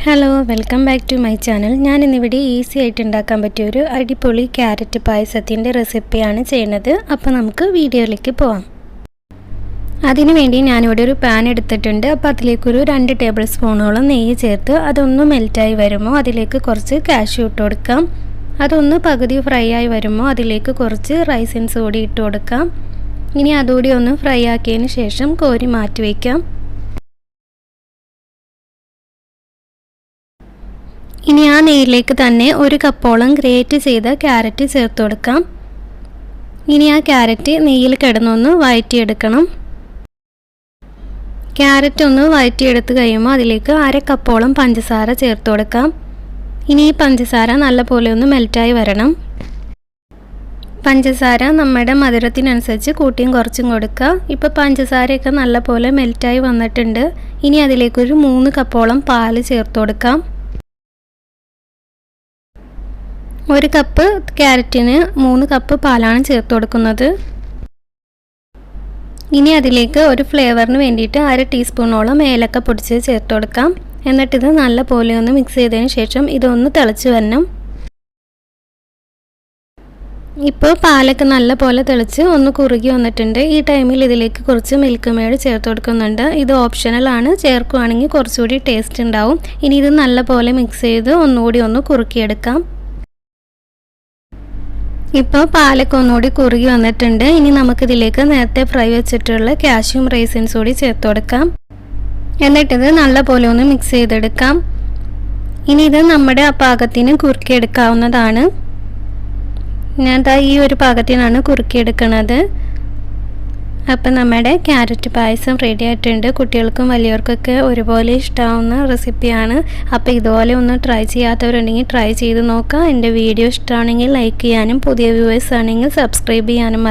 Hello welcome back to my channel. ഞാനിന്നിവിടെ easy ആയിട്ട് ഉണ്ടാക്കാൻ പറ്റിയ ഒരു അടിപൊളി ക്യാരറ്റ് പായസത്തിൻ്റെ റെസിപ്പിയാണ് ചെയ്യുന്നത്. അപ്പോൾ നമുക്ക് വീഡിയോയിലേക്ക് പോവാം. അതിനുവേണ്ടി ഞാനിവിടെ ഒരു പാൻ എടുത്തിട്ടുണ്ട്. അപ്പോൾ അതിലേക്കൊരു 2 ടേബിൾ സ്പൂണോളം നെയ്യ് ചേർത്ത് അതൊന്ന് മെൽറ്റായി വരുമ്പോൾ അതിലേക്ക് കുറച്ച് കാഷ്യൂ ഇട്ട് കൊടുക്കാം. അതൊന്ന് പകുതി ഫ്രൈ ആയി വരുമ്പോൾ അതിലേക്ക് കുറച്ച് റൈസിൻസ് കൂടി ഇട്ട് കൊടുക്കാം. ഇനി അതുകൂടി ഒന്ന് ഫ്രൈ ആക്കിയതിന് ശേഷം കോരി മാറ്റി വയ്ക്കാം. ഇനി ആ നെയ്യിലേക്ക് തന്നെ 1 കപ്പോളം ഗ്രേറ്റ് ചെയ്ത ക്യാരറ്റ് ചേർത്ത് കൊടുക്കാം. ഇനി ആ ക്യാരറ്റ് നെയ്യിൽ കിടന്നൊന്ന് വഴറ്റിയെടുക്കണം. ക്യാരറ്റ് ഒന്ന് വഴറ്റിയെടുത്ത് കഴിയുമ്പോൾ അതിലേക്ക് 1/2 കപ്പോളം പഞ്ചസാര ചേർത്ത് കൊടുക്കാം. ഇനി ഈ പഞ്ചസാര നല്ലപോലെ ഒന്ന് മെൽറ്റായി വരണം. പഞ്ചസാര നമ്മുടെ മധുരത്തിനനുസരിച്ച് കൂട്ടിയും കുറച്ചും കൊടുക്കുക. ഇപ്പോൾ പഞ്ചസാരയൊക്കെ നല്ലപോലെ മെൽറ്റായി വന്നിട്ടുണ്ട്. ഇനി അതിലേക്കൊരു 3 കപ്പോളം പാൽ ചേർത്ത് കൊടുക്കാം. 1 കപ്പ് ക്യാരറ്റിന് 3 കപ്പ് പാലാണ് ചേർത്ത് കൊടുക്കുന്നത്. ഇനി അതിലേക്ക് ഒരു ഫ്ലേവറിന് വേണ്ടിയിട്ട് 1/2 ടീസ്പൂണോളം ഏലക്ക പൊടിച്ച് ചേർത്ത് കൊടുക്കാം. എന്നിട്ടിത് നല്ലപോലെ ഒന്ന് മിക്സ് ചെയ്തതിന് ശേഷം ഇതൊന്ന് തിളച്ച് വരണം. ഇപ്പോൾ പാലൊക്കെ നല്ലപോലെ തിളച്ച് ഒന്ന് കുറുകി വന്നിട്ടുണ്ട്. ഈ ടൈമിൽ ഇതിലേക്ക് കുറച്ച് മിൽക്ക് മെയ്ഡ് ചേർത്ത് കൊടുക്കുന്നുണ്ട്. ഇത് ഓപ്ഷണലാണ്, ചേർക്കുകയാണെങ്കിൽ കുറച്ചുകൂടി ടേസ്റ്റ് ഉണ്ടാവും. ഇനി ഇത് നല്ലപോലെ മിക്സ് ചെയ്ത് ഒന്നുകൂടി ഒന്ന് കുറുക്കിയെടുക്കാം. ഇപ്പോൾ പാലൊക്കെ ഒന്നുകൂടി കുറുകി വന്നിട്ടുണ്ട്. ഇനി നമുക്കിതിലേക്ക് നേരത്തെ ഫ്രൈ വെച്ചിട്ടുള്ള കാഷ്യൂം റൈസിൻസ് കൂടി ചേർത്ത് കൊടുക്കാം. എന്നിട്ടിത് നല്ലപോലെ ഒന്ന് മിക്സ് ചെയ്തെടുക്കാം. ഇനി ഇത് നമ്മുടെ പാകത്തിന് കുറുക്കിയെടുക്കാവുന്നതാണ്. ഞാൻ ഈ ഒരു പാകത്തിനാണ് കുറുക്കിയെടുക്കുന്നത്. അപ്പം നമ്മുടെ ക്യാരറ്റ് പായസം റെഡി ആയിട്ടുണ്ട്. കുട്ടികൾക്കും വലിയവർക്കൊക്കെ ഒരുപോലെ ഇഷ്ടമാവുന്ന റെസിപ്പിയാണ്. അപ്പോൾ ഇതുപോലെ ഒന്ന് ട്രൈ ചെയ്യാത്തവരുണ്ടെങ്കിൽ ട്രൈ ചെയ്ത് നോക്കുക. എൻ്റെ വീഡിയോ ഇഷ്ടമാണെങ്കിൽ ലൈക്ക് ചെയ്യാനും പുതിയ വ്യൂവേഴ്സ് ആണെങ്കിൽ സബ്സ്ക്രൈബ് ചെയ്യാനും